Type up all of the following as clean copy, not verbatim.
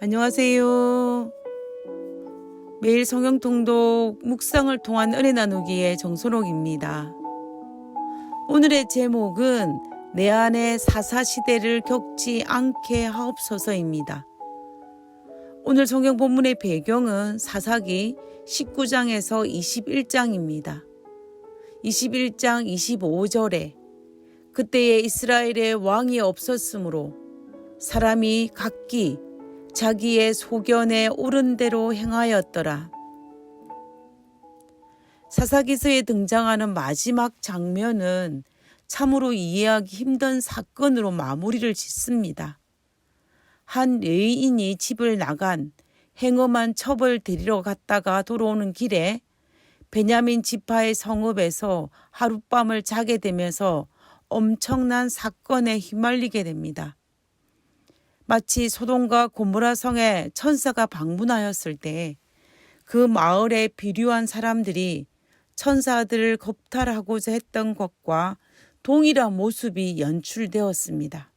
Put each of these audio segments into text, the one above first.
안녕하세요. 매일 성경 통독 묵상을 통한 은혜 나누기의 정선옥입니다. 오늘의 제목은 내 안에 사사시대를 겪지 않게 하옵소서입니다. 오늘 성경 본문의 배경은 사사기 19장에서 21장입니다. 21장 25절에 그때에 이스라엘에 왕이 없었으므로 사람이 각기 자기의 소견에 옳은 대로 행하였더라. 사사기서에 등장하는 마지막 장면은 참으로 이해하기 힘든 사건으로 마무리를 짓습니다. 한 레위인이 집을 나간 행엄한 첩을 데리러 갔다가 돌아오는 길에 베냐민 지파의 성읍에서 하룻밤을 자게 되면서 엄청난 사건에 휘말리게 됩니다. 마치 소돔과 고모라 성에 천사가 방문하였을 때 그 마을에 비류한 사람들이 천사들을 겁탈하고자 했던 것과 동일한 모습이 연출되었습니다.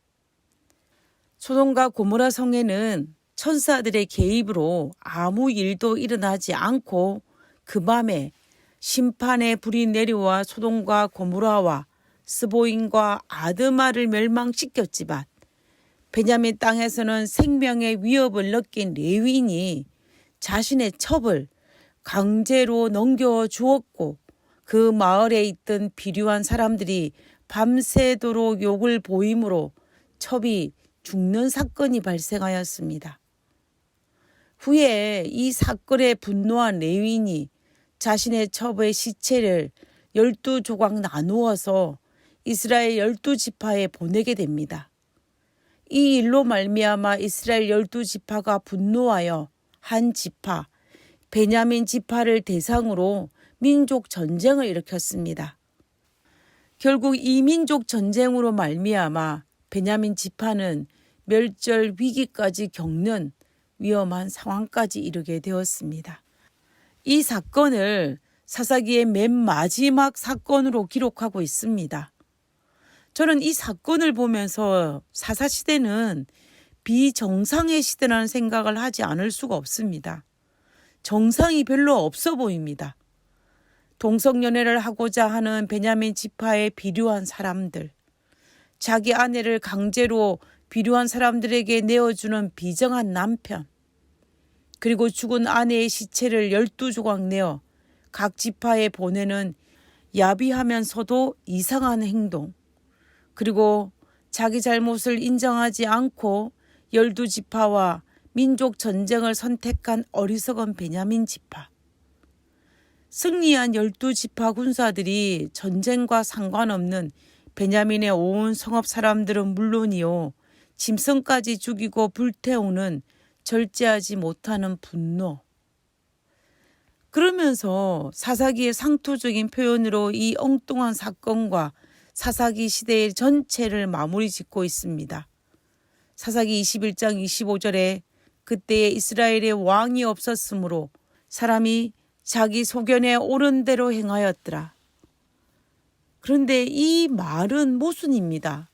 소돔과 고모라 성에는 천사들의 개입으로 아무 일도 일어나지 않고 그 밤에 심판의 불이 내려와 소돔과 고모라와 스보임과 아드마를 멸망시켰지만 베냐민 땅에서는 생명의 위협을 느낀 레위인이 자신의 첩을 강제로 넘겨주었고 그 마을에 있던 비류한 사람들이 밤새도록 욕을 보임으로 첩이 죽는 사건이 발생하였습니다. 후에 이 사건에 분노한 레위인이 자신의 첩의 시체를 12조각 나누어서 이스라엘 12지파에 보내게 됩니다. 이 일로 말미암아 이스라엘 12지파가 분노하여 한 지파, 베냐민 지파를 대상으로 민족 전쟁을 일으켰습니다. 결국 이 민족 전쟁으로 말미암아 베냐민 지파는 멸절 위기까지 겪는 위험한 상황까지 이르게 되었습니다. 이 사건을 사사기의 맨 마지막 사건으로 기록하고 있습니다. 저는 이 사건을 보면서 사사시대는 비정상의 시대라는 생각을 하지 않을 수가 없습니다. 정상이 별로 없어 보입니다. 동성연애를 하고자 하는 베냐민 지파에 비류한 사람들, 자기 아내를 강제로 비류한 사람들에게 내어주는 비정한 남편, 그리고 죽은 아내의 시체를 12조각 내어 각 지파에 보내는 야비하면서도 이상한 행동, 그리고 자기 잘못을 인정하지 않고 12지파와 민족 전쟁을 선택한 어리석은 베냐민 지파. 승리한 12지파 군사들이 전쟁과 상관없는 베냐민의 온 성읍 사람들은 물론이요, 짐승까지 죽이고 불태우는 절제하지 못하는 분노. 그러면서 사사기의 상투적인 표현으로 이 엉뚱한 사건과 사사기 시대의 전체를 마무리 짓고 있습니다. 사사기 21장 25절에 그때에 이스라엘에 왕이 없었으므로 사람이 자기 소견에 옳은 대로 행하였더라. 그런데 이 말은 모순입니다.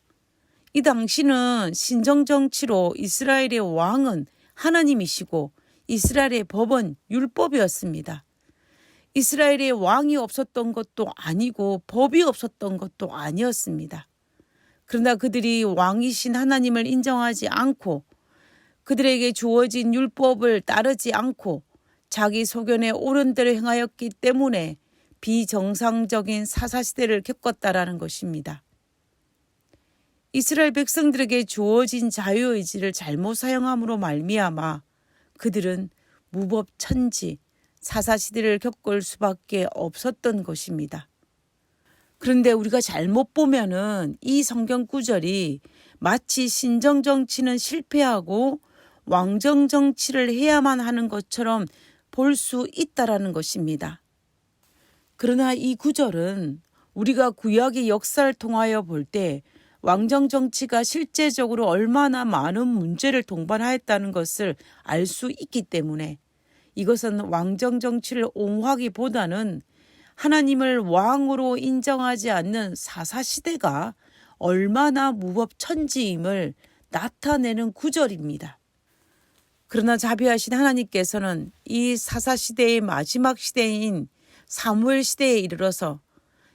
이 당시는 신정정치로 이스라엘의 왕은 하나님이시고 이스라엘의 법은 율법이었습니다. 이스라엘에 왕이 없었던 것도 아니고 법이 없었던 것도 아니었습니다. 그러나 그들이 왕이신 하나님을 인정하지 않고 그들에게 주어진 율법을 따르지 않고 자기 소견에 옳은 대로 행하였기 때문에 비정상적인 사사시대를 겪었다라는 것입니다. 이스라엘 백성들에게 주어진 자유의지를 잘못 사용함으로 말미암아 그들은 무법천지, 사사시대를 겪을 수밖에 없었던 것입니다. 그런데 우리가 잘못 보면은 이 성경 구절이 마치 신정정치는 실패하고 왕정정치를 해야만 하는 것처럼 볼 수 있다라는 것입니다. 그러나 이 구절은 우리가 구약의 역사를 통하여 볼 때 왕정정치가 실제적으로 얼마나 많은 문제를 동반하였다는 것을 알 수 있기 때문에 이것은 왕정정치를 옹호하기보다는 하나님을 왕으로 인정하지 않는 사사시대가 얼마나 무법천지임을 나타내는 구절입니다. 그러나 자비하신 하나님께서는 이 사사시대의 마지막 시대인 사무엘 시대에 이르러서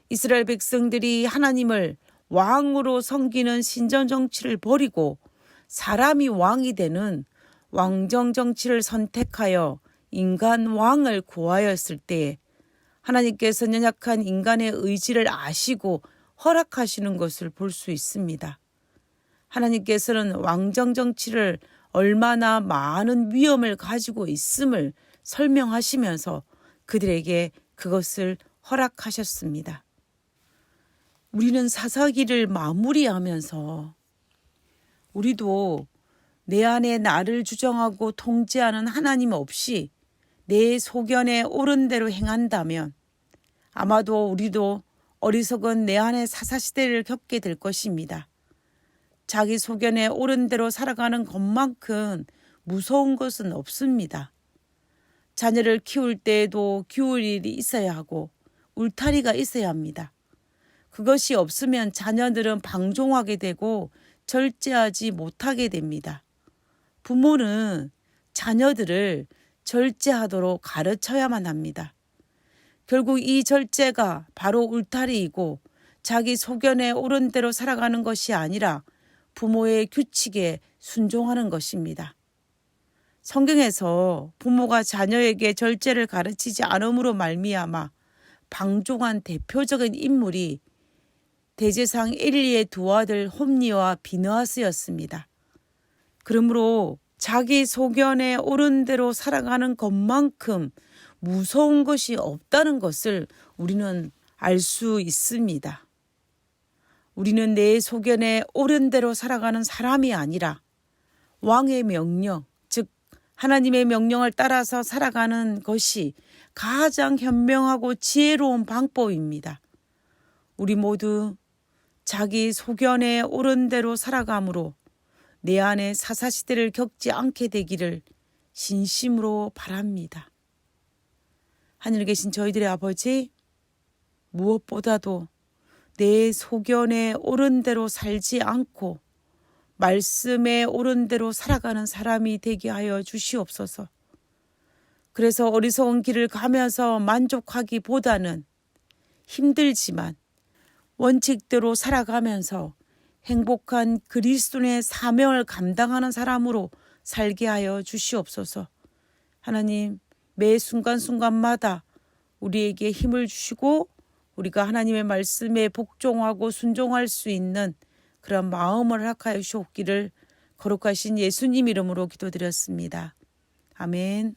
이스라엘 백성들이 하나님을 왕으로 섬기는 신전 정치를 버리고 사람이 왕이 되는 왕정 정치를 선택하여 인간 왕을 구하였을 때에 하나님께서 연약한 인간의 의지를 아시고 허락하시는 것을 볼 수 있습니다. 하나님께서는 왕정 정치를 얼마나 많은 위험을 가지고 있음을 설명하시면서 그들에게 그것을 허락하셨습니다. 우리는 사사기를 마무리하면서 우리도 내 안에 나를 주정하고 통제하는 하나님 없이 내 소견에 옳은 대로 행한다면 아마도 우리도 어리석은 내 안의 사사시대를 겪게 될 것입니다. 자기 소견에 옳은 대로 살아가는 것만큼 무서운 것은 없습니다. 자녀를 키울 때에도 기울 일이 있어야 하고 울타리가 있어야 합니다. 그것이 없으면 자녀들은 방종하게 되고 절제하지 못하게 됩니다. 부모는 자녀들을 절제하도록 가르쳐야만 합니다. 결국 이 절제가 바로 울타리이고 자기 소견에 옳은 대로 살아가는 것이 아니라 부모의 규칙에 순종하는 것입니다. 성경에서 부모가 자녀에게 절제를 가르치지 않음으로 말미암아 방종한 대표적인 인물이 대제사장 엘리의 두 아들 홈니와 비느하스였습니다. 그러므로 자기 소견에 옳은 대로 살아가는 것만큼 무서운 것이 없다는 것을 우리는 알 수 있습니다. 우리는 내 소견에 옳은 대로 살아가는 사람이 아니라 왕의 명령, 즉 하나님의 명령을 따라서 살아가는 것이 가장 현명하고 지혜로운 방법입니다. 우리 모두 자기 소견에 옳은 대로 살아감으로 내 안에 사사시대를 겪지 않게 되기를 진심으로 바랍니다. 하늘에 계신 저희들의 아버지, 무엇보다도 내 소견에 옳은 대로 살지 않고 말씀에 옳은 대로 살아가는 사람이 되게 하여 주시옵소서. 그래서 어리석은 길을 가면서 만족하기보다는 힘들지만 원칙대로 살아가면서 행복한 그리스도의 사명을 감당하는 사람으로 살게 하여 주시옵소서. 하나님, 매 순간순간마다 우리에게 힘을 주시고 우리가 하나님의 말씀에 복종하고 순종할 수 있는 그런 마음을 허락하여 주옵기를 거룩하신 예수님 이름으로 기도드렸습니다. 아멘.